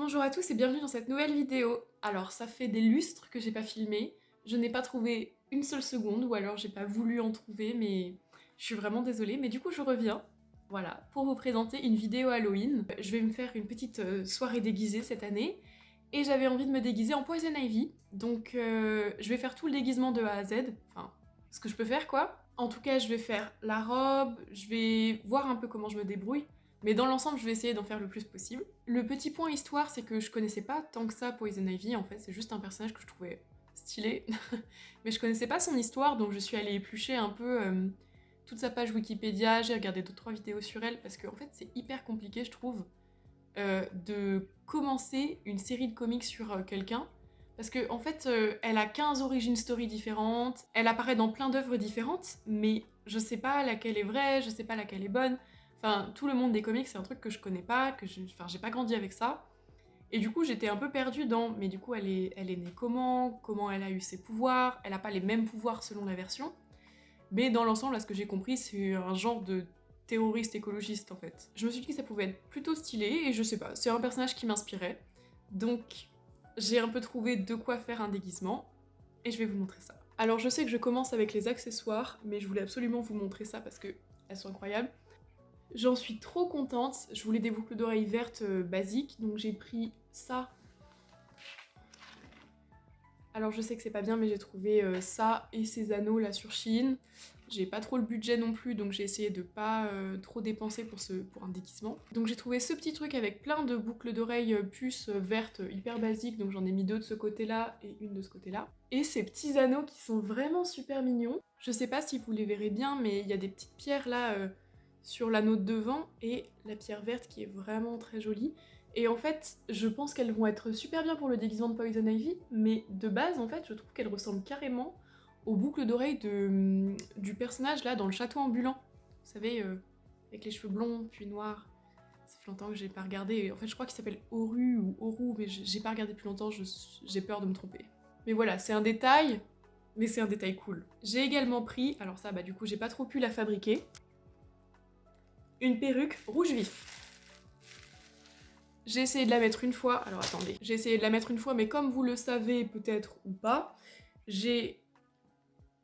Bonjour à tous et bienvenue dans cette nouvelle vidéo. Alors ça fait des lustres que j'ai pas filmé, je n'ai pas trouvé une seule seconde ou alors j'ai pas voulu en trouver mais je suis vraiment désolée mais du coup je reviens. Voilà, pour vous présenter une vidéo Halloween. Je vais me faire une petite soirée déguisée cette année et j'avais envie de me déguiser en Poison Ivy. Donc je vais faire tout le déguisement de A à Z, enfin ce que je peux faire quoi. En tout cas je vais faire la robe, je vais voir un peu comment je me débrouille. Mais dans l'ensemble, je vais essayer d'en faire le plus possible. Le petit point histoire, c'est que je connaissais pas tant que ça Poison Ivy, en fait, c'est juste un personnage que je trouvais stylé. Mais je connaissais pas son histoire, donc je suis allée éplucher un peu toute sa page Wikipédia, j'ai regardé 2-3 vidéos sur elle, parce qu'en fait, c'est hyper compliqué, je trouve, de commencer une série de comics sur quelqu'un. Parce que en fait, elle a 15 origin stories différentes, elle apparaît dans plein d'œuvres différentes, mais je sais pas laquelle est vraie, je sais pas laquelle est bonne. Enfin, tout le monde des comics, c'est un truc que je connais pas, enfin, j'ai pas grandi avec ça. Et du coup, j'étais un peu perdue dans, mais du coup, elle est née comment elle a eu ses pouvoirs, elle a pas les mêmes pouvoirs selon la version. Mais dans l'ensemble, à ce que j'ai compris, c'est un genre de terroriste écologiste en fait. Je me suis dit que ça pouvait être plutôt stylé, et je sais pas, c'est un personnage qui m'inspirait. Donc, j'ai un peu trouvé de quoi faire un déguisement, et je vais vous montrer ça. Alors, je sais que je commence avec les accessoires, mais je voulais absolument vous montrer ça parce que elles sont incroyables. J'en suis trop contente, je voulais des boucles d'oreilles vertes basiques, donc j'ai pris ça. Alors je sais que c'est pas bien mais j'ai trouvé ça et ces anneaux là sur Shein. J'ai pas trop le budget non plus donc j'ai essayé de pas trop dépenser pour un déguisement. Donc j'ai trouvé ce petit truc avec plein de boucles d'oreilles puces vertes hyper basiques, donc j'en ai mis deux de ce côté là et une de ce côté là. Et ces petits anneaux qui sont vraiment super mignons. Je sais pas si vous les verrez bien mais il y a des petites pierres là sur l'anneau de devant et la pierre verte qui est vraiment très jolie. Et en fait, je pense qu'elles vont être super bien pour le déguisement de Poison Ivy, mais de base, en fait, je trouve qu'elles ressemblent carrément aux boucles d'oreilles du personnage là dans le château ambulant. Vous savez, avec les cheveux blonds puis noirs. Ça fait longtemps que j'ai pas regardé. En fait, je crois qu'il s'appelle Oru ou Oru, mais j'ai pas regardé depuis longtemps, j'ai peur de me tromper. Mais voilà, c'est un détail, mais c'est un détail cool. J'ai également pris, alors ça, bah du coup, j'ai pas trop pu la fabriquer, une perruque rouge vif. J'ai essayé de la mettre une fois, alors attendez, j'ai essayé de la mettre une fois, mais comme vous le savez peut-être ou pas, j'ai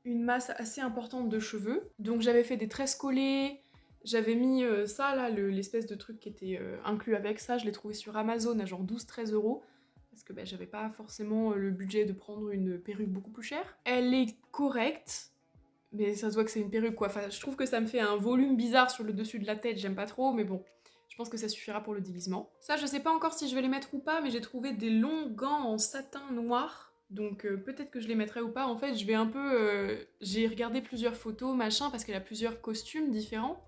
une masse assez importante de cheveux, donc j'avais fait des tresses collées, j'avais mis ça là, l'espèce de truc qui était inclus avec ça, je l'ai trouvé sur Amazon à genre 12-13 €, parce que bah, j'avais pas forcément le budget de prendre une perruque beaucoup plus chère. Elle est correcte, mais ça se voit que c'est une perruque quoi, enfin je trouve que ça me fait un volume bizarre sur le dessus de la tête, j'aime pas trop, mais bon. Je pense que ça suffira pour le déguisement. Ça, je sais pas encore si je vais les mettre ou pas, mais j'ai trouvé des longs gants en satin noir. Donc peut-être que je les mettrai ou pas. En fait, je vais un peu... j'ai regardé plusieurs photos, machin, parce qu'elle a plusieurs costumes différents.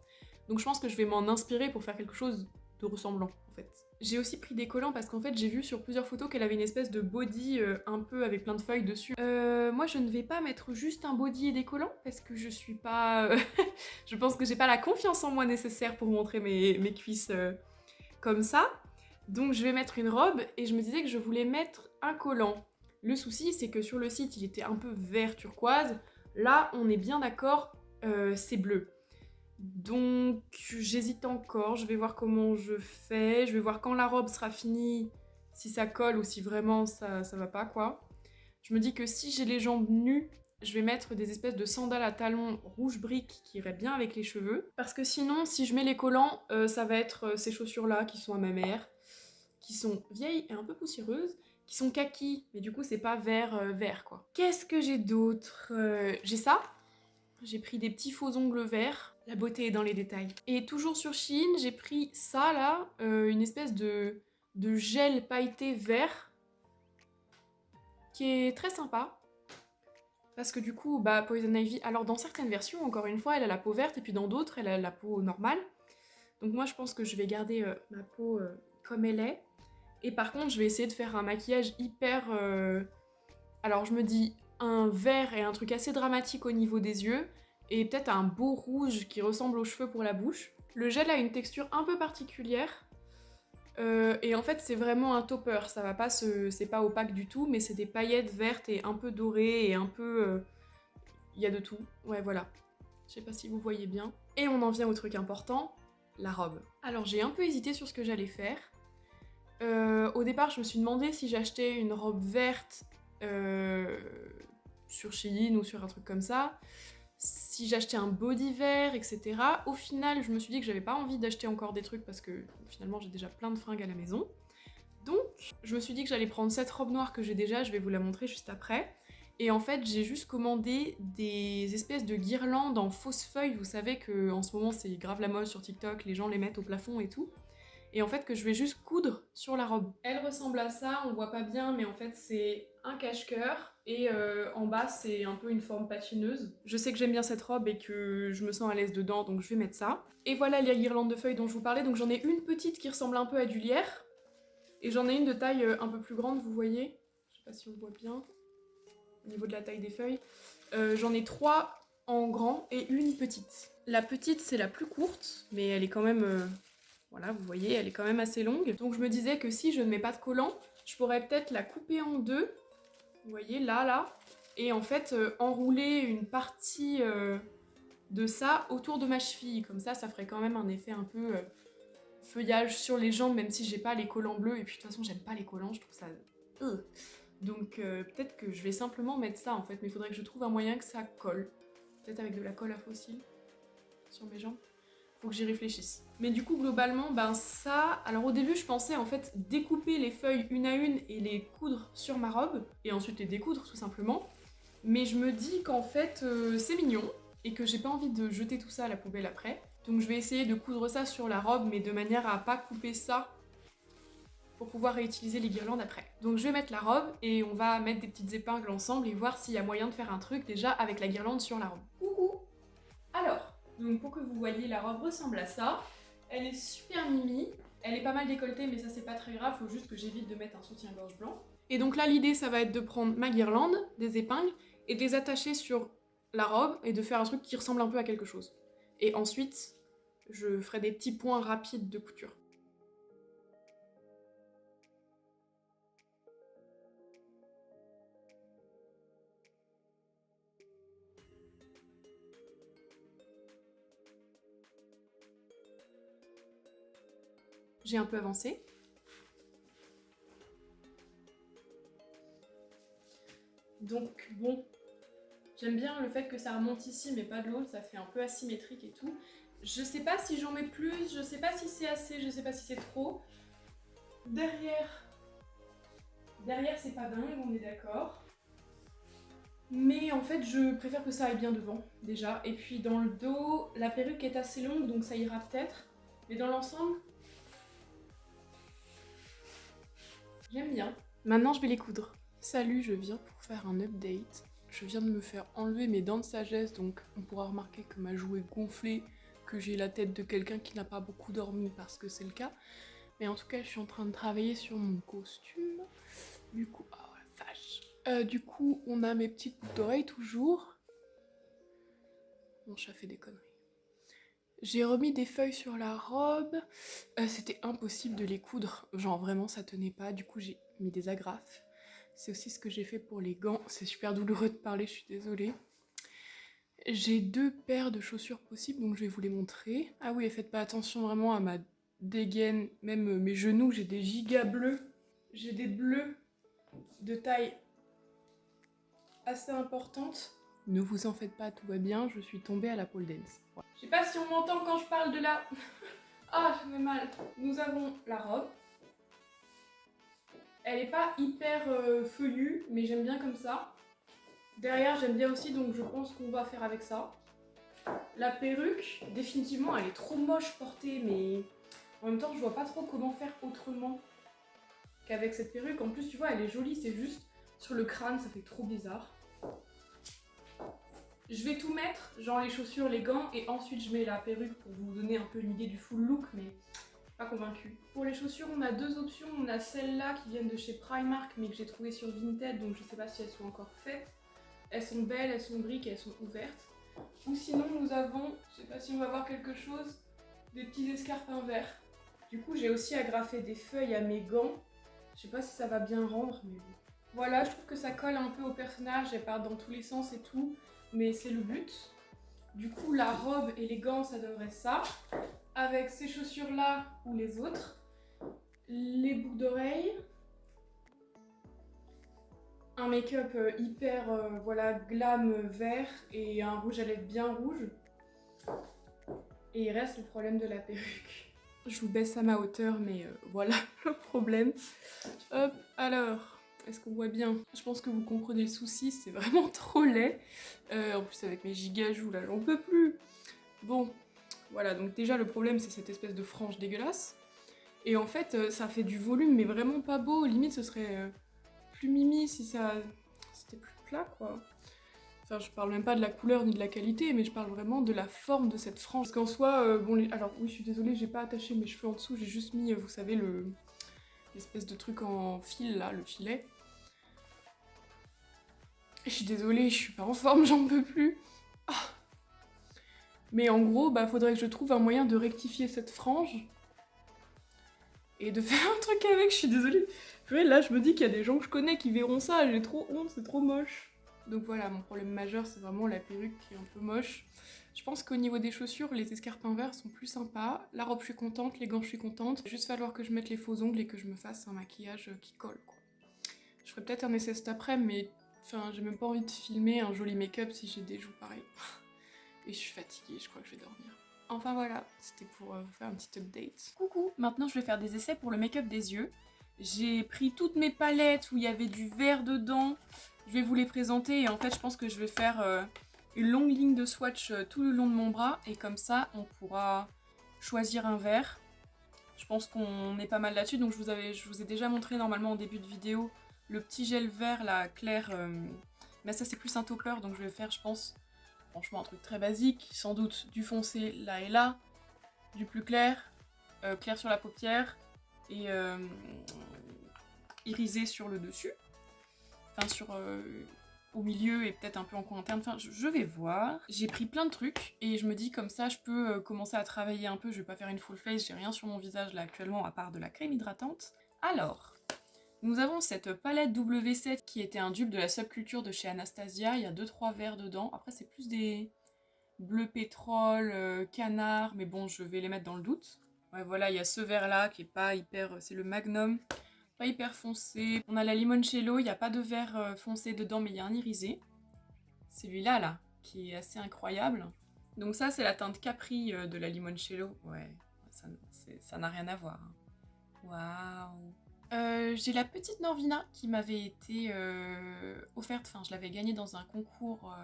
Donc je pense que je vais m'en inspirer pour faire quelque chose de ressemblant, en fait. J'ai aussi pris des collants parce qu'en fait, j'ai vu sur plusieurs photos qu'elle avait une espèce de body un peu avec plein de feuilles dessus. Moi, je ne vais pas mettre juste un body et des collants parce que je suis pas... je pense que j'ai pas la confiance en moi nécessaire pour montrer mes cuisses comme ça. Donc je vais mettre une robe et je me disais que je voulais mettre un collant. Le souci, c'est que sur le site, il était un peu vert turquoise. Là, on est bien d'accord, c'est bleu. Donc j'hésite encore, je vais voir comment je fais, je vais voir quand la robe sera finie, si ça colle ou si vraiment ça va pas quoi. Je me dis que si j'ai les jambes nues, je vais mettre des espèces de sandales à talons rouge brique qui iraient bien avec les cheveux. Parce que sinon, si je mets les collants, ça va être ces chaussures-là qui sont à ma mère, qui sont vieilles et un peu poussiéreuses, qui sont kaki, mais du coup c'est pas vert quoi. Qu'est-ce que j'ai d'autre J'ai ça. J'ai pris des petits faux ongles verts. La beauté est dans les détails. Et toujours sur Shein, j'ai pris ça là, une espèce de gel pailleté vert, qui est très sympa. Parce que du coup, bah, Poison Ivy, alors dans certaines versions, encore une fois, elle a la peau verte, et puis dans d'autres, elle a la peau normale. Donc moi, je pense que je vais garder ma peau comme elle est. Et par contre, je vais essayer de faire un maquillage hyper... Alors je me dis un vert et un truc assez dramatique au niveau des yeux, et peut-être un beau rouge qui ressemble aux cheveux pour la bouche. Le gel a une texture un peu particulière, et en fait c'est vraiment un topper, ça va pas c'est pas opaque du tout, mais c'est des paillettes vertes et un peu dorées et un peu... Il y a de tout, ouais voilà. Je sais pas si vous voyez bien. Et on en vient au truc important, la robe. Alors j'ai un peu hésité sur ce que j'allais faire. Au départ, je me suis demandé si j'achetais une robe verte sur Shein ou sur un truc comme ça, si j'achetais un body vert, etc. Au final, je me suis dit que j'avais pas envie d'acheter encore des trucs parce que finalement j'ai déjà plein de fringues à la maison. Donc, je me suis dit que j'allais prendre cette robe noire que j'ai déjà, je vais vous la montrer juste après. Et en fait, j'ai juste commandé des espèces de guirlandes en fausses feuilles. Vous savez que en ce moment, c'est grave la mode sur TikTok, les gens les mettent au plafond et tout. Et en fait, que je vais juste coudre sur la robe. Elle ressemble à ça, on voit pas bien, mais en fait, c'est un cache-cœur. Et en bas, c'est un peu une forme patineuse. Je sais que j'aime bien cette robe et que je me sens à l'aise dedans, donc je vais mettre ça. Et voilà les guirlandes de feuilles dont je vous parlais. Donc j'en ai une petite qui ressemble un peu à du lierre. Et j'en ai une de taille un peu plus grande, vous voyez. Je sais pas si on voit bien au niveau de la taille des feuilles. J'en ai 3 en grand et une petite. La petite, c'est la plus courte, mais elle est quand même... voilà, vous voyez, elle est quand même assez longue. Donc je me disais que si je ne mets pas de collant, je pourrais peut-être la couper en deux. Vous voyez, là. Et en fait, enrouler une partie de ça autour de ma cheville. Comme ça ferait quand même un effet un peu... feuillage sur les jambes, même si j'ai pas les collants bleus, et puis de toute façon j'aime pas les collants, je trouve ça... Donc peut-être que je vais simplement mettre ça en fait, mais il faudrait que je trouve un moyen que ça colle. Peut-être avec de la colle à fossile sur mes jambes. Faut que j'y réfléchisse. Mais du coup globalement, ben ça... Alors au début je pensais en fait découper les feuilles une à une et les coudre sur ma robe, et ensuite les découdre tout simplement. Mais je me dis qu'en fait c'est mignon, et que j'ai pas envie de jeter tout ça à la poubelle après. Donc je vais essayer de coudre ça sur la robe, mais de manière à pas couper ça pour pouvoir réutiliser les guirlandes après. Donc je vais mettre la robe et on va mettre des petites épingles ensemble et voir s'il y a moyen de faire un truc déjà avec la guirlande sur la robe. Coucou! Alors, donc pour que vous voyez, la robe ressemble à ça. Elle est super mimi, elle est pas mal décolletée mais ça c'est pas très grave, faut juste que j'évite de mettre un soutien-gorge blanc. Et donc là l'idée ça va être de prendre ma guirlande, des épingles, et de les attacher sur la robe et de faire un truc qui ressemble un peu à quelque chose. Et ensuite, je ferai des petits points rapides de couture. J'ai un peu avancé. Donc bon, j'aime bien le fait que ça remonte ici mais pas de l'autre, ça fait un peu asymétrique et tout. Je sais pas si j'en mets plus, je sais pas si c'est assez, je sais pas si c'est trop. Derrière c'est pas dingue, on est d'accord. Mais en fait je préfère que ça aille bien devant déjà. Et puis dans le dos, la perruque est assez longue donc ça ira peut-être. Mais dans l'ensemble, j'aime bien. Maintenant je vais les coudre. Salut, je viens pour faire un update. Je viens de me faire enlever mes dents de sagesse, donc on pourra remarquer que ma joue est gonflée, que j'ai la tête de quelqu'un qui n'a pas beaucoup dormi parce que c'est le cas. Mais en tout cas, je suis en train de travailler sur mon costume. Du coup, oh la vache. Du coup, on a mes petites boucles d'oreilles toujours. Mon chat fait des conneries. J'ai remis des feuilles sur la robe. C'était impossible de les coudre. Genre vraiment, ça tenait pas. Du coup, j'ai mis des agrafes. C'est aussi ce que j'ai fait pour les gants. C'est super douloureux de parler, je suis désolée. J'ai 2 paires de chaussures possibles, donc je vais vous les montrer. Ah oui, et faites pas attention vraiment à ma dégaine, même mes genoux, j'ai des giga bleus. J'ai des bleus de taille assez importante. Ne vous en faites pas, tout va bien, je suis tombée à la pole dance. Voilà. Je sais pas si on m'entend quand je parle de la... Ah, ça fait mal. Nous avons la robe. Elle est pas hyper feuillue, mais j'aime bien comme ça. Derrière, j'aime bien aussi, donc je pense qu'on va faire avec ça. La perruque, définitivement, elle est trop moche portée, mais en même temps, je vois pas trop comment faire autrement qu'avec cette perruque. En plus, tu vois, elle est jolie, c'est juste sur le crâne, ça fait trop bizarre. Je vais tout mettre, genre les chaussures, les gants, et ensuite je mets la perruque pour vous donner un peu une idée du full look, mais pas convaincue. Pour les chaussures, on a 2 options. On a celles-là qui viennent de chez Primark, mais que j'ai trouvées sur Vinted, donc je sais pas si elles sont encore faites. Elles sont belles, elles sont briques et elles sont ouvertes. Ou sinon, nous avons, je sais pas si on va voir quelque chose, des petits escarpins verts. Du coup, j'ai aussi agrafé des feuilles à mes gants. Je sais pas si ça va bien rendre, mais bon. Voilà, je trouve que ça colle un peu au personnage, elle part dans tous les sens et tout, mais c'est le but. Du coup, la robe et les gants, ça donnerait ça. Avec ces chaussures-là ou les autres. les boucles d'oreilles, un make-up hyper voilà, glam vert et un rouge à lèvres bien rouge. Et il reste le problème de la perruque. Je vous baisse à ma hauteur, mais voilà le problème. Hop, alors, est-ce qu'on voit bien? Je pense que vous comprenez le souci, c'est vraiment trop laid. En plus avec mes giga-joues là, j'en peux plus. Bon, voilà, donc déjà le problème c'est cette espèce de frange dégueulasse. Et en fait, ça fait du volume, mais vraiment pas beau. Limite, ce serait plus mimi si ça... c'était plus plat, quoi. Enfin, je parle même pas de la couleur ni de la qualité, mais je parle vraiment de la forme de cette frange. Parce qu'en soi, bon, alors oui, je suis désolée, j'ai pas attaché mes cheveux en dessous, j'ai juste mis, vous savez, l'espèce de truc en fil, là, le filet. Je suis désolée, je suis pas en forme, j'en peux plus. Ah. Mais en gros, bah, faudrait que je trouve un moyen de rectifier cette frange. Et de faire un truc avec, je suis désolée. Purée, là, je me dis qu'il y a des gens que je connais qui verront ça, j'ai trop honte, c'est trop moche. Donc voilà, mon problème majeur, c'est vraiment la perruque qui est un peu moche. Je pense qu'au niveau des chaussures, les escarpins verts sont plus sympas. La robe, je suis contente, les gants, je suis contente. Il va juste falloir que je mette les faux ongles et que je me fasse un maquillage qui colle, quoi. Je ferai peut-être un essai cet après, mais enfin, j'ai même pas envie de filmer un joli make-up si j'ai des joues pareilles. Et je suis fatiguée, je crois que je vais dormir. Enfin voilà, c'était pour vous faire un petit update. Coucou, maintenant je vais faire des essais pour le make-up des yeux. J'ai pris toutes mes palettes où il y avait du vert dedans. Je vais vous les présenter et en fait je pense que je vais faire une longue ligne de swatch tout le long de mon bras. Et comme ça on pourra choisir un vert. Je pense qu'on est pas mal là-dessus, donc je vous ai déjà montré normalement en début de vidéo le petit gel vert là, clair. Mais ça c'est plus un topper, donc je vais faire je pense... Franchement, un truc très basique, sans doute du foncé là et là, du plus clair, clair sur la paupière et irisé sur le dessus, enfin au milieu et peut-être un peu en coin interne, enfin je vais voir. J'ai pris plein de trucs et je me dis comme ça je peux commencer à travailler un peu, je vais pas faire une full face, j'ai rien sur mon visage là actuellement à part de la crème hydratante. Alors... Nous avons cette palette W7 qui était un dupe de la subculture de chez Anastasia. Il y a 2-3 verres dedans. Après, c'est plus des bleus pétrole, canard, mais bon, je vais les mettre dans le doute. Ouais, voilà, il y a ce vert-là qui est pas hyper... C'est le Magnum, pas hyper foncé. On a la Limoncello, il n'y a pas de vert foncé dedans, mais il y a un irisé. Celui-là, là, qui est assez incroyable. Donc ça, c'est la teinte Capri de la Limoncello. Ouais, ça n'a rien à voir. Waouh! J'ai la petite Norvina qui m'avait été offerte, enfin je l'avais gagnée dans un concours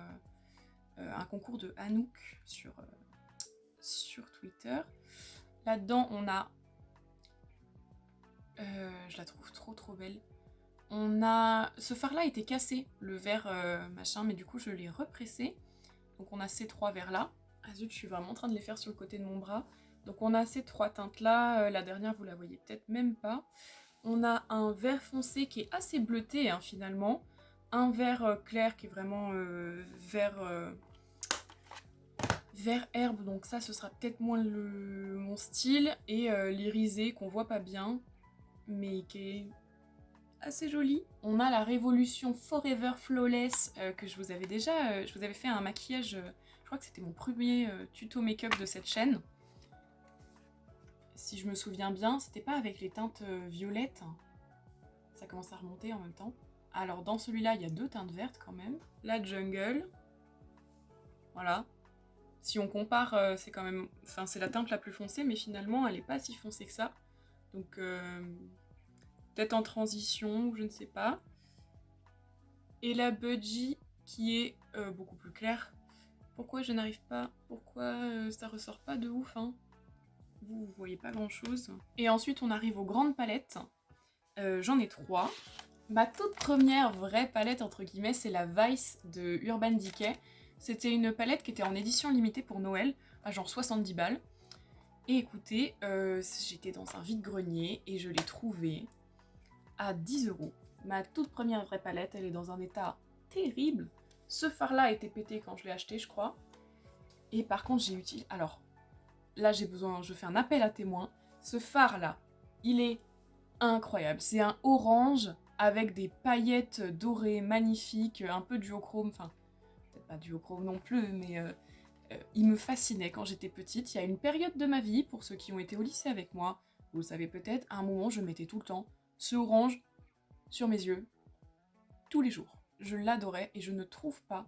de Hanouk sur Twitter. Là-dedans on a, je la trouve trop belle, on a, ce fard-là était cassé, le verre machin, mais du coup je l'ai repressé, donc on a ces 3 verres-là. Ah zut, je suis vraiment en train de les faire sur le côté de mon bras. Donc on a ces 3 teintes-là, la dernière vous la voyez peut-être même pas. On a un vert foncé qui est assez bleuté hein, finalement, un vert clair qui est vraiment vert herbe, donc ça ce sera peut-être moins mon style, et l'irisé qu'on voit pas bien, mais qui est assez joli. On a la Révolution Forever Flawless que je vous avais déjà, je vous avais fait un maquillage, je crois que c'était mon premier tuto make-up de cette chaîne. Si je me souviens bien, c'était pas avec les teintes violettes. Ça commence à remonter en même temps. Alors dans celui-là, il y a 2 teintes vertes quand même. La Jungle. Voilà. Si on compare, c'est quand même... Enfin, c'est la teinte la plus foncée, mais finalement, elle est pas si foncée que ça. Donc, peut-être en transition, ou je ne sais pas. Et la Budgie, qui est beaucoup plus claire. Pourquoi je n'arrive pas... Pourquoi ça ressort pas de ouf, hein? Vous voyez pas grand-chose. Et ensuite, on arrive aux grandes palettes. J'en ai 3. Ma toute première vraie palette, entre guillemets, c'est la Vice de Urban Decay. C'était une palette qui était en édition limitée pour Noël, à genre 70 balles. Et écoutez, j'étais dans un vide-grenier et je l'ai trouvée à 10 €. Ma toute première vraie palette, elle est dans un état terrible. Ce fard-là a été pété quand je l'ai acheté, je crois. Et par contre, j'ai utilisé... Alors, là, j'ai besoin... Je fais un appel à témoins. Ce fard-là, il est incroyable. C'est un orange avec des paillettes dorées magnifiques, un peu duochrome, enfin, peut-être pas duochrome non plus, mais il me fascinait quand j'étais petite. Il y a une période de ma vie, pour ceux qui ont été au lycée avec moi, vous le savez peut-être, à un moment je mettais tout le temps ce orange sur mes yeux, tous les jours. Je l'adorais et je ne trouve pas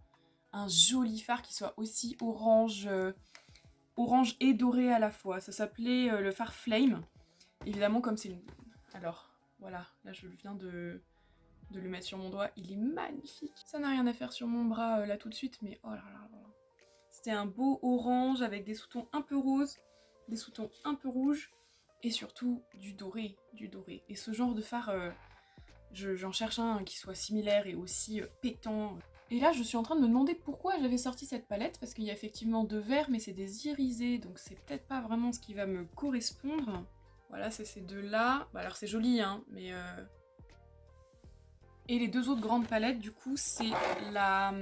un joli fard qui soit aussi orange, orange et doré à la fois. Ça s'appelait le fard Flame. Évidemment, comme c'est une... Alors, voilà, là je viens de le mettre sur mon doigt. Il est magnifique. Ça n'a rien à faire sur mon bras là tout de suite, mais oh là là là. C'était un beau orange avec des sous-tons un peu roses, des sous-tons un peu rouges, et surtout du doré, du doré. Et ce genre de fard, j'en cherche un qui soit similaire et aussi pétant. Et là, je suis en train de me demander pourquoi j'avais sorti cette palette, parce qu'il y a effectivement 2 verts, mais c'est des irisés, donc c'est peut-être pas vraiment ce qui va me correspondre. Voilà, c'est ces deux-là. Bah alors c'est joli, hein, mais... Et les 2 autres grandes palettes, du coup, c'est la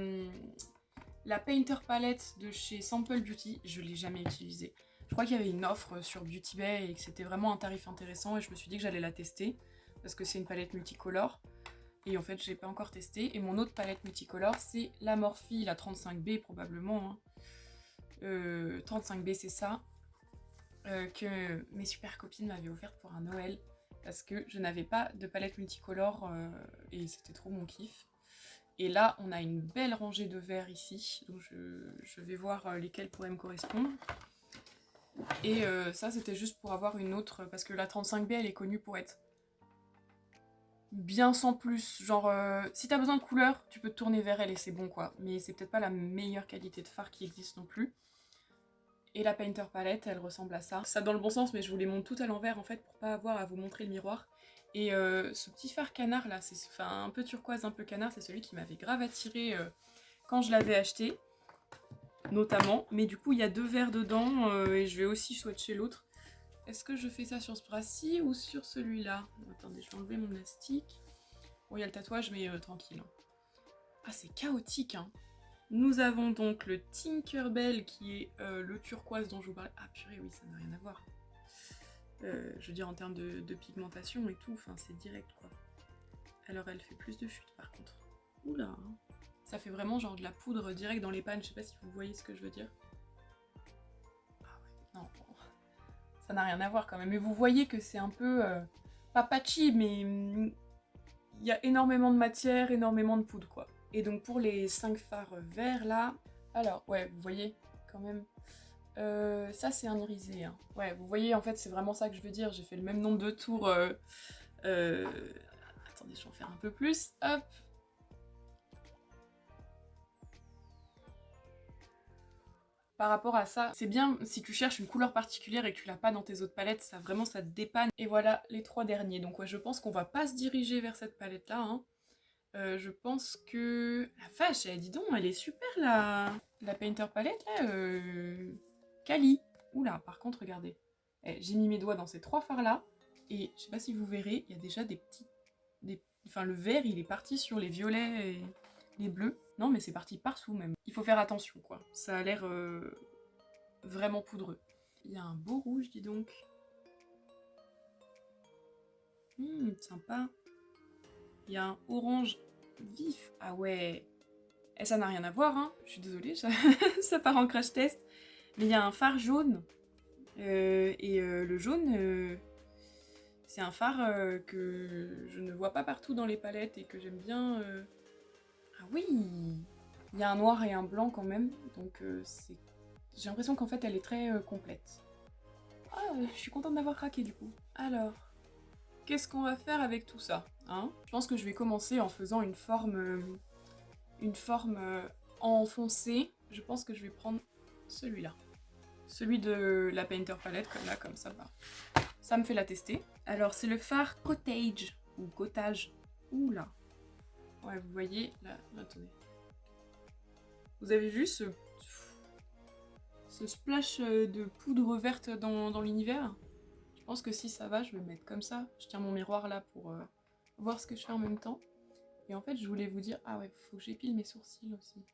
Painter Palette de chez Sample Beauty. Je l'ai jamais utilisée. Je crois qu'il y avait une offre sur Beauty Bay et que c'était vraiment un tarif intéressant, et je me suis dit que j'allais la tester, parce que c'est une palette multicolore. Et en fait, je l'ai pas encore testé. Et mon autre palette multicolore, c'est la Morphe, la 35B probablement. Hein. 35B, c'est ça. Que mes super copines m'avaient offerte pour un Noël. Parce que je n'avais pas de palette multicolore et c'était trop mon kiff. Et là, on a une belle rangée de verres ici. Donc je vais voir lesquels pourraient me correspondre. Et ça, c'était juste pour avoir une autre. Parce que la 35B, elle est connue pour être bien sans plus, genre si t'as besoin de couleur, tu peux te tourner vers elle et c'est bon quoi, mais c'est peut-être pas la meilleure qualité de fard qui existe non plus. Et la Painter Palette, elle ressemble à ça. Ça dans le bon sens, mais je vous les montre tout à l'envers en fait pour pas avoir à vous montrer le miroir. Et ce petit fard canard là, c'est enfin, un peu turquoise, un peu canard, c'est celui qui m'avait grave attiré quand je l'avais acheté, notamment. Mais du coup il y a 2 verres dedans et je vais aussi swatcher l'autre. Est-ce que je fais ça sur ce bras-ci ou sur celui-là? Attendez, je vais enlever mon astic. Bon, il y a le tatouage, mais tranquille. Ah, c'est chaotique, hein. Nous avons donc le Tinkerbell, qui est le turquoise dont je vous parlais. Ah, purée, oui, ça n'a rien à voir. Je veux dire, en termes de pigmentation et tout, enfin, c'est direct, quoi. Alors, elle fait plus de chute, par contre. Oula, hein. Ça fait vraiment genre de la poudre direct dans les pannes. Je sais pas si vous voyez ce que je veux dire. Ah ouais, non, bon. Ça n'a rien à voir quand même. Mais vous voyez que c'est un peu... pas patchy, mais... il y a énormément de matière, énormément de poudre, quoi. Et donc pour les 5 fards verts, là... Alors, ouais, vous voyez, quand même... ça, c'est un irisé, hein. Ouais, vous voyez, en fait, c'est vraiment ça que je veux dire. J'ai fait le même nombre de tours... Attendez, je vais en faire un peu plus. Hop. Par rapport à ça, c'est bien si tu cherches une couleur particulière et que tu l'as pas dans tes autres palettes, ça vraiment ça te dépanne. Et voilà les 3 derniers. Donc ouais, je pense qu'on va pas se diriger vers cette palette là. Hein. Je pense que... La vache, dis donc, elle est super la Painter Palette là. Cali. Oula, par contre, regardez. J'ai mis mes doigts dans ces 3 fards là. Et je sais pas si vous verrez, il y a déjà des petits... Enfin, le vert, il est parti sur les violets et les bleus. Non, mais c'est parti partout même. Il faut faire attention, quoi. Ça a l'air vraiment poudreux. Il y a un beau rouge, dis donc. Sympa. Il y a un orange vif. Ah ouais. Et ça n'a rien à voir, hein. Je suis désolée, ça part en crash test. Mais il y a un fard jaune. Le jaune, c'est un fard que je ne vois pas partout dans les palettes et que j'aime bien. Ah oui! Il y a un noir et un blanc quand même, donc j'ai l'impression qu'en fait elle est très complète. Ah, je suis contente d'avoir craqué du coup. Alors, qu'est-ce qu'on va faire avec tout ça, hein? Je pense que je vais commencer en faisant une forme enfoncée. Je pense que je vais prendre celui-là. Celui de la Painter Palette, comme ça, bah, ça me fait la tester. Alors, c'est le fard Cottage, ou Cottage. Ouh là. Ouais, vous voyez, là, attendez. Vous avez vu ce splash de poudre verte dans l'univers? Je pense que si ça va, je vais me mettre comme ça. Je tiens mon miroir là pour voir ce que je fais en même temps. Et en fait, je voulais vous dire... Ah ouais, faut que j'épile mes sourcils aussi.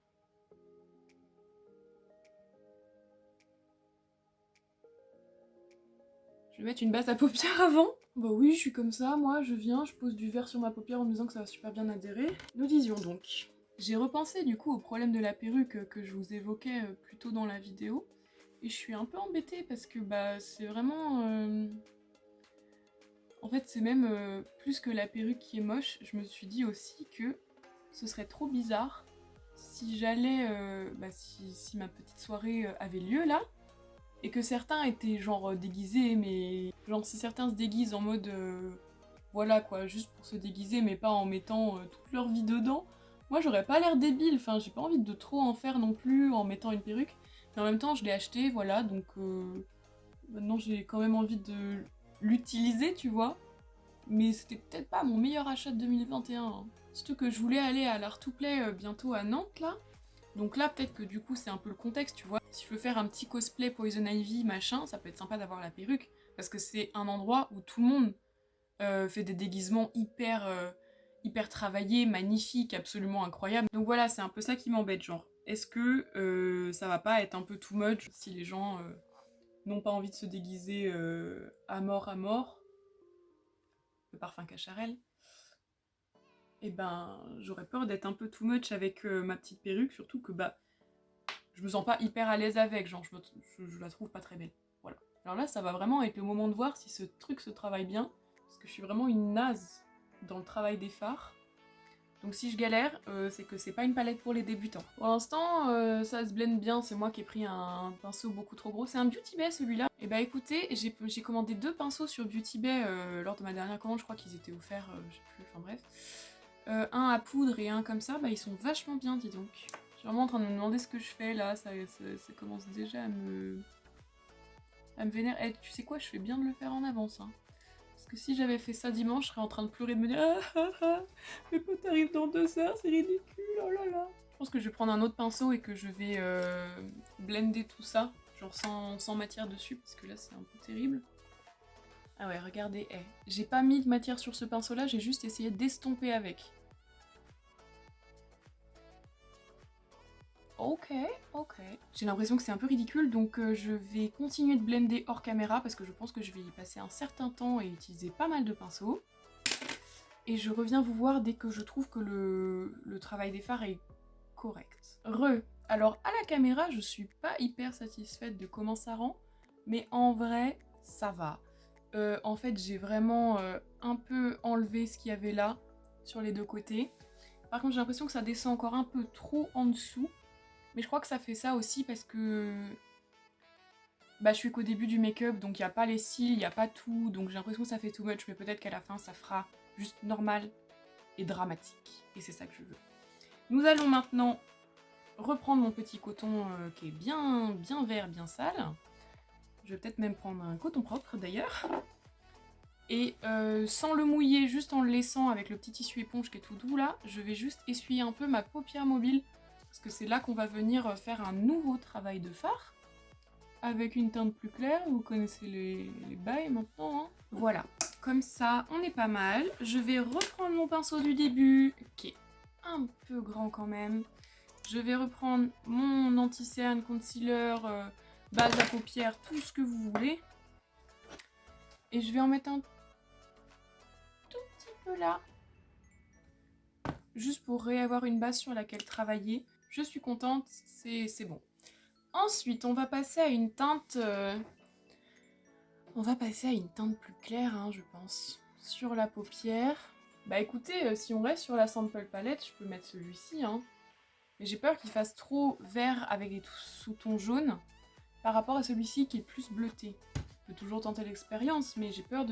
Je vais mettre une base à paupières avant. Bah oui, je suis comme ça, moi, je viens, je pose du verre sur ma paupière en me disant que ça va super bien adhérer. Nous disions donc. J'ai repensé du coup au problème de la perruque que je vous évoquais plus tôt dans la vidéo. Et je suis un peu embêtée parce que bah c'est vraiment... En fait, c'est même plus que la perruque qui est moche, je me suis dit aussi que ce serait trop bizarre si j'allais, si ma petite soirée avait lieu là, et que certains étaient genre déguisés, mais genre si certains se déguisent en mode voilà quoi, juste pour se déguiser, mais pas en mettant toute leur vie dedans, moi j'aurais pas l'air débile, enfin j'ai pas envie de trop en faire non plus en mettant une perruque, mais en même temps je l'ai acheté, voilà, donc maintenant j'ai quand même envie de l'utiliser, tu vois, mais c'était peut-être pas mon meilleur achat de 2021, hein. Surtout que je voulais aller à l'Art to Play bientôt à Nantes là. Donc là, peut-être que du coup, c'est un peu le contexte, tu vois. Si je veux faire un petit cosplay Poison Ivy, machin, ça peut être sympa d'avoir la perruque. Parce que c'est un endroit où tout le monde fait des déguisements hyper travaillés, magnifiques, absolument incroyables. Donc voilà, c'est un peu ça qui m'embête, genre. Est-ce que ça va pas être un peu too much si les gens n'ont pas envie de se déguiser à mort, le parfum Cacharel, et ben j'aurais peur d'être un peu too much avec ma petite perruque, surtout que bah je me sens pas hyper à l'aise avec, genre je la trouve pas très belle. Voilà. Alors là ça va vraiment être le moment de voir si ce truc se travaille bien, parce que je suis vraiment une naze dans le travail des fards. Donc si je galère, c'est que c'est pas une palette pour les débutants. Pour l'instant, ça se blende bien, c'est moi qui ai pris un pinceau beaucoup trop gros. C'est un Beauty Bay celui-là. Et bah écoutez, j'ai commandé 2 pinceaux sur Beauty Bay lors de ma dernière commande, je crois qu'ils étaient offerts, je sais plus, enfin bref. Un à poudre et un comme ça, bah ils sont vachement bien, dis donc. Je suis vraiment en train de me demander ce que je fais là, ça commence déjà à me vénérer. Tu sais quoi, je fais bien de le faire en avance, hein. Parce que si j'avais fait ça dimanche, je serais en train de pleurer, de me dire mes potes arrivent dans 2 heures, c'est ridicule, oh là là. Je pense que je vais prendre un autre pinceau et que je vais blender tout ça, genre sans matière dessus, parce que là c'est un peu terrible. Ah ouais, regardez, j'ai pas mis de matière sur ce pinceau-là, j'ai juste essayé d'estomper avec. Ok. J'ai l'impression que c'est un peu ridicule, donc je vais continuer de blender hors caméra parce que je pense que je vais y passer un certain temps et utiliser pas mal de pinceaux. Et je reviens vous voir dès que je trouve que le travail des fards est correct. Alors à la caméra, je suis pas hyper satisfaite de comment ça rend, mais en vrai, ça va. En fait, j'ai vraiment un peu enlevé ce qu'il y avait là, sur les 2 côtés. Par contre, j'ai l'impression que ça descend encore un peu trop en dessous. Mais je crois que ça fait ça aussi parce que bah, je suis qu'au début du make-up, donc il n'y a pas les cils, il n'y a pas tout, donc j'ai l'impression que ça fait too much, mais peut-être qu'à la fin ça fera juste normal et dramatique. Et c'est ça que je veux. Nous allons maintenant reprendre mon petit coton qui est bien vert, bien sale. Je vais peut-être même prendre un coton propre d'ailleurs. Et sans le mouiller, juste en le laissant avec le petit tissu éponge qui est tout doux là, je vais juste essuyer un peu ma paupière mobile. Parce que c'est là qu'on va venir faire un nouveau travail de fard. Avec une teinte plus claire, vous connaissez les bails maintenant, hein. Voilà, comme ça, on est pas mal. Je vais reprendre mon pinceau du début, qui est un peu grand quand même. Je vais reprendre mon anti-cerne, concealer, base à paupières, tout ce que vous voulez. Et je vais en mettre un tout petit peu là. Juste pour réavoir une base sur laquelle travailler. Je suis contente, c'est bon. Ensuite, on va passer à une teinte... plus claire, hein, je pense. Sur la paupière. Bah écoutez, si on reste sur la Sample Palette, je peux mettre celui-ci, hein. Mais j'ai peur qu'il fasse trop vert avec des sous-tons jaunes par rapport à celui-ci qui est plus bleuté. Je peux toujours tenter l'expérience, mais j'ai peur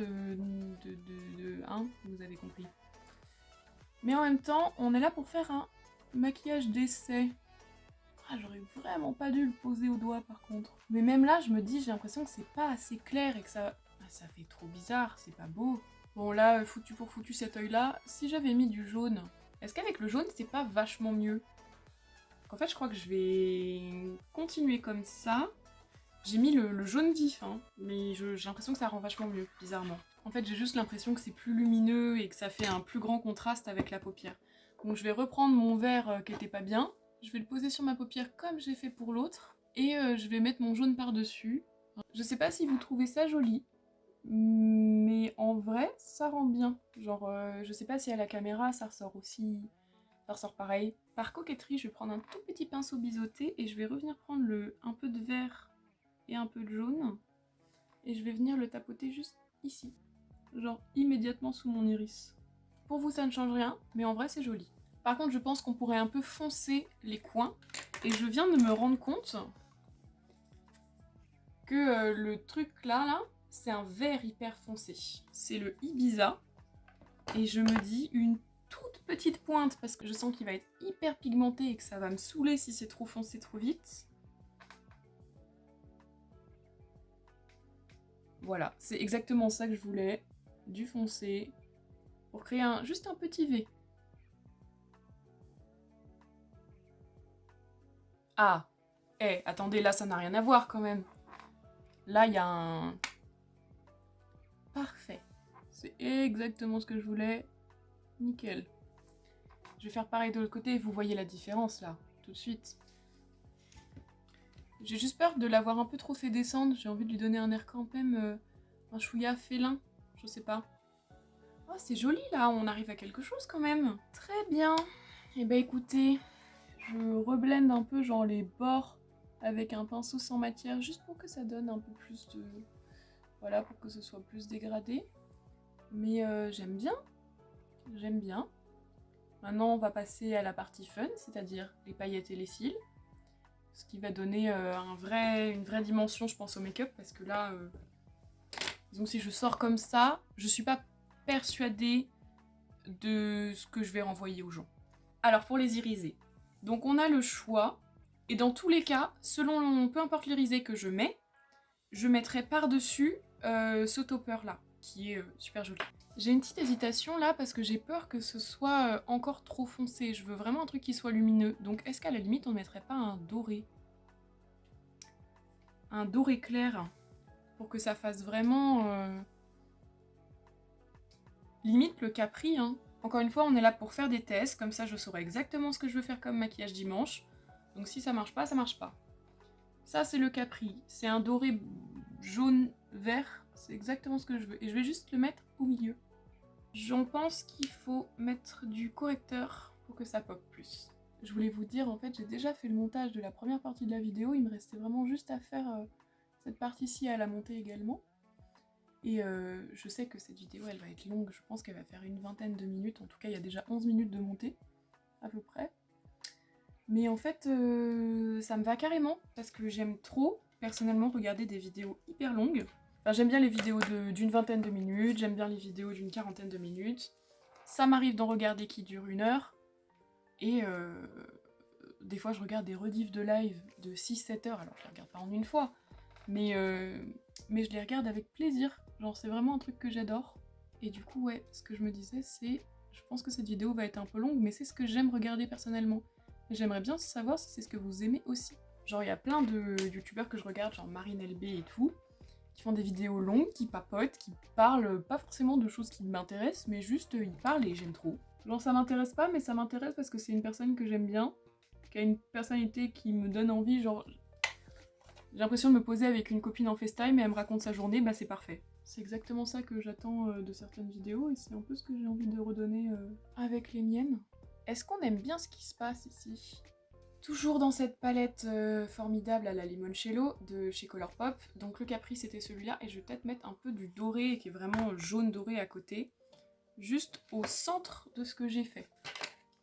hein, vous avez compris. Mais en même temps, on est là pour faire un maquillage d'essai. Ah, j'aurais vraiment pas dû le poser au doigt par contre. Mais même là, je me dis, j'ai l'impression que c'est pas assez clair et que ça... Ah, ça fait trop bizarre, c'est pas beau. Bon là, foutu pour foutu cet œil-là, si j'avais mis du jaune, est-ce qu'avec le jaune, c'est pas vachement mieux? En fait, je crois que je vais continuer comme ça. J'ai mis le jaune vif, hein, mais j'ai l'impression que ça rend vachement mieux, bizarrement. En fait, j'ai juste l'impression que c'est plus lumineux et que ça fait un plus grand contraste avec la paupière. Donc je vais reprendre mon vert qui était pas bien. Je vais le poser sur ma paupière comme j'ai fait pour l'autre. Et je vais mettre mon jaune par-dessus. Je sais pas si vous trouvez ça joli, mais en vrai, ça rend bien. Genre, je sais pas si à la caméra, ça ressort aussi... Ça ressort pareil. Par coquetterie, je vais prendre un tout petit pinceau biseauté et je vais revenir prendre un peu de vert et un peu de jaune. Et je vais venir le tapoter juste ici. genre immédiatement sous mon iris. Pour vous, ça ne change rien, mais en vrai, c'est joli. Par contre, je pense qu'on pourrait un peu foncer les coins. Et je viens de me rendre compte que le truc là, c'est un vert hyper foncé. C'est le Ibiza. Et je me dis une toute petite pointe parce que je sens qu'il va être hyper pigmenté et que ça va me saouler si c'est trop foncé trop vite. Voilà, c'est exactement ça que je voulais. Du foncé. Pour créer juste un petit V. Ah, attendez, là ça n'a rien à voir quand même. Là il y a un... Parfait. C'est exactement ce que je voulais. Nickel. Je vais faire pareil de l'autre côté, vous voyez la différence là, tout de suite. J'ai juste peur de l'avoir un peu trop fait descendre, j'ai envie de lui donner un air quand même, un chouïa félin, je sais pas. Oh c'est joli là, on arrive à quelque chose quand même. Très bien. Et bah écoutez, je reblende un peu genre les bords avec un pinceau sans matière, juste pour que ça donne un peu plus de... Voilà, pour que ce soit plus dégradé. Mais j'aime bien. J'aime bien. Maintenant, on va passer à la partie fun, c'est-à-dire les paillettes et les cils. Ce qui va donner une vraie dimension, je pense, au make-up, parce que là, disons si je sors comme ça, je suis pas persuadée de ce que je vais renvoyer aux gens. Alors, pour les irisés, donc on a le choix, et dans tous les cas, selon peu importe l'irisé que je mets, je mettrai par-dessus ce topper-là, qui est super joli. J'ai une petite hésitation là parce que j'ai peur que ce soit encore trop foncé. Je veux vraiment un truc qui soit lumineux. Donc est-ce qu'à la limite on ne mettrait pas un doré? Un doré clair pour que ça fasse vraiment... Limite le Capri. Hein. Encore une fois on est là pour faire des tests. Comme ça je saurai exactement ce que je veux faire comme maquillage dimanche. Donc si ça marche pas, ça marche pas. Ça c'est le Capri. C'est un doré jaune-vert. C'est exactement ce que je veux. Et je vais juste le mettre au milieu. J'en pense qu'il faut mettre du correcteur pour que ça pop plus. Je voulais vous dire, en fait, j'ai déjà fait le montage de la première partie de la vidéo. Il me restait vraiment juste à faire cette partie-ci à la monter également. Et je sais que cette vidéo, elle va être longue. Je pense qu'elle va faire une vingtaine de minutes. En tout cas, il y a déjà 11 minutes de montée, à peu près. Mais en fait, ça me va carrément, parce que j'aime trop, personnellement, regarder des vidéos hyper longues. Enfin, j'aime bien les vidéos d'une vingtaine de minutes, j'aime bien les vidéos d'une quarantaine de minutes. Ça m'arrive d'en regarder qui durent 1 heure. Et des fois, je regarde des rediffs de live de 6-7 heures. Alors, je les regarde pas en une fois. Mais je les regarde avec plaisir. Genre, c'est vraiment un truc que j'adore. Et du coup, ouais, ce que je me disais, c'est... Je pense que cette vidéo va être un peu longue, mais c'est ce que j'aime regarder personnellement. Et j'aimerais bien savoir si c'est ce que vous aimez aussi. Genre, il y a plein de youtubeurs que je regarde, genre Marine LB et tout, qui font des vidéos longues, qui papotent, qui parlent pas forcément de choses qui m'intéressent, mais juste ils parlent et j'aime trop. Genre ça m'intéresse pas, mais ça m'intéresse parce que c'est une personne que j'aime bien, qui a une personnalité qui me donne envie, genre... J'ai l'impression de me poser avec une copine en FaceTime et elle me raconte sa journée, bah c'est parfait. C'est exactement ça que j'attends de certaines vidéos et c'est un peu ce que j'ai envie de redonner avec les miennes. Est-ce qu'on aime bien ce qui se passe ici ? Toujours dans cette palette formidable à la limoncello de chez Colourpop. Donc le Capri c'était celui-là et je vais peut-être mettre un peu du doré qui est vraiment jaune doré à côté. Juste au centre de ce que j'ai fait.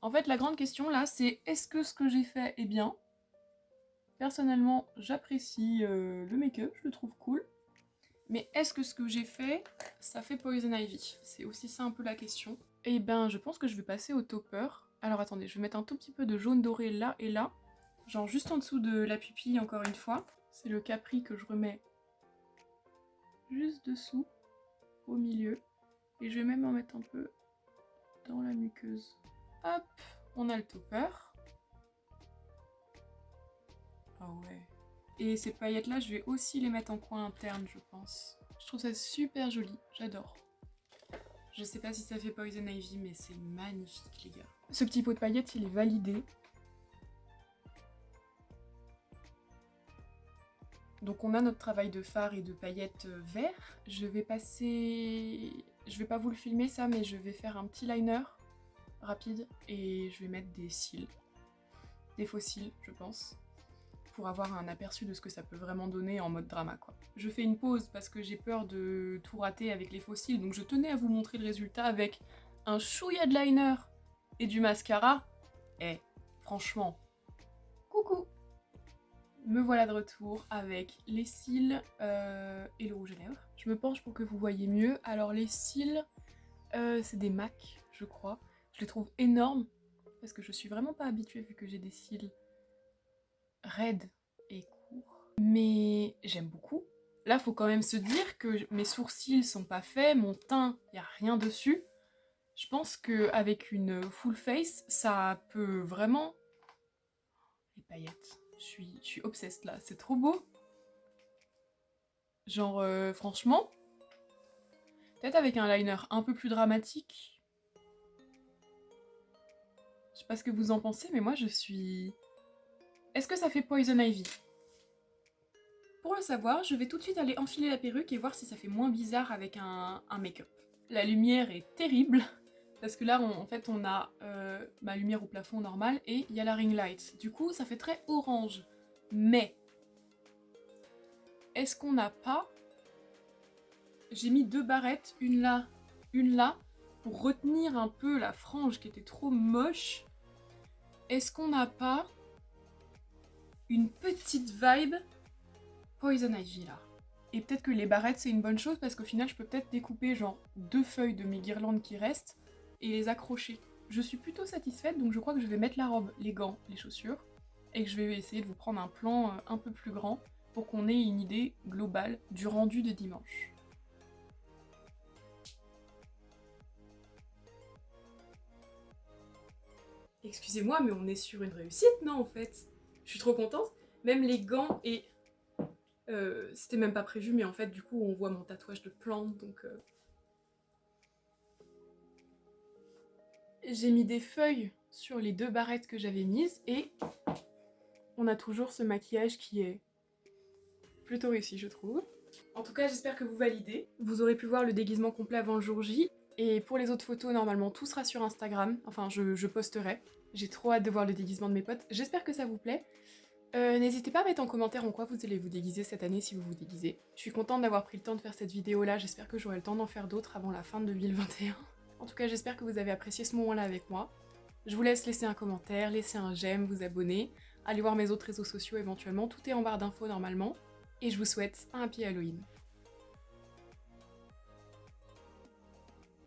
En fait la grande question là c'est est-ce que ce que j'ai fait est bien ? Personnellement j'apprécie le make-up, je le trouve cool. Mais est-ce que ce que j'ai fait, ça fait Poison Ivy ? C'est aussi ça un peu la question. Et ben je pense que je vais passer au topper. Alors attendez, je vais mettre un tout petit peu de jaune doré là et là. Genre juste en dessous de la pupille encore une fois. C'est le Capri que je remets juste dessous, au milieu. Et je vais même en mettre un peu dans la muqueuse. Hop, on a le topper. Ah ouais. Et ces paillettes là, je vais aussi les mettre en coin interne je pense. Je trouve ça super joli, j'adore. Je sais pas si ça fait Poison Ivy, mais c'est magnifique les gars. Ce petit pot de paillettes, il est validé. Donc on a notre travail de fard et de paillettes vert. Je vais passer... Je vais pas vous le filmer ça, mais je vais faire un petit liner rapide et je vais mettre des cils. Des faux cils, je pense. pour avoir un aperçu de ce que ça peut vraiment donner en mode drama, quoi. Je fais une pause parce que j'ai peur de tout rater avec les faux cils, donc je tenais à vous montrer le résultat avec un chouïa de liner et du mascara. Franchement, coucou! Me voilà de retour avec les cils et le rouge à lèvres. Je me penche pour que vous voyez mieux. Alors les cils, c'est des MAC, je crois. Je les trouve énormes parce que je suis vraiment pas habituée vu que j'ai des cils raides et courts. Mais j'aime beaucoup. Là, faut quand même se dire que mes sourcils sont pas faits, mon teint, y a rien dessus. Je pense qu'avec une full face, ça peut vraiment... Les paillettes. Je suis obsesse là, c'est trop beau. Genre, franchement, peut-être avec un liner un peu plus dramatique. Je sais pas ce que vous en pensez, mais moi je suis... Est-ce que ça fait Poison Ivy? Pour le savoir, je vais tout de suite aller enfiler la perruque et voir si ça fait moins bizarre avec un make-up. La lumière est terrible, parce que là, en fait, on a ma lumière au plafond normal et il y a la ring light. Du coup, ça fait très orange. Mais, est-ce qu'on n'a pas... J'ai mis 2 barrettes, une là, pour retenir un peu la frange qui était trop moche. Est-ce qu'on n'a pas une petite vibe Poison Ivy là? Et peut-être que les barrettes c'est une bonne chose parce qu'au final je peux peut-être découper genre 2 feuilles de mes guirlandes qui restent et les accrocher. Je suis plutôt satisfaite donc je crois que je vais mettre la robe, les gants, les chaussures et que je vais essayer de vous prendre un plan un peu plus grand pour qu'on ait une idée globale du rendu de dimanche. Excusez-moi, mais on est sur une réussite, non, en fait? Je suis trop contente. Même les gants et... c'était même pas prévu, mais en fait, du coup, on voit mon tatouage de plante, donc... J'ai mis des feuilles sur les 2 barrettes que j'avais mises, et on a toujours ce maquillage qui est plutôt réussi, je trouve. En tout cas, j'espère que vous validez. Vous aurez pu voir le déguisement complet avant le jour J. Et pour les autres photos, normalement, tout sera sur Instagram. Enfin, je posterai. J'ai trop hâte de voir le déguisement de mes potes. J'espère que ça vous plaît. N'hésitez pas à mettre en commentaire en quoi vous allez vous déguiser cette année si vous vous déguisez. Je suis contente d'avoir pris le temps de faire cette vidéo là, j'espère que j'aurai le temps d'en faire d'autres avant la fin de 2021. En tout cas, j'espère que vous avez apprécié ce moment là avec moi. Je vous laisse laisser un commentaire, laisser un j'aime, vous abonner, aller voir mes autres réseaux sociaux éventuellement, tout est en barre d'infos normalement. Et je vous souhaite un happy Halloween.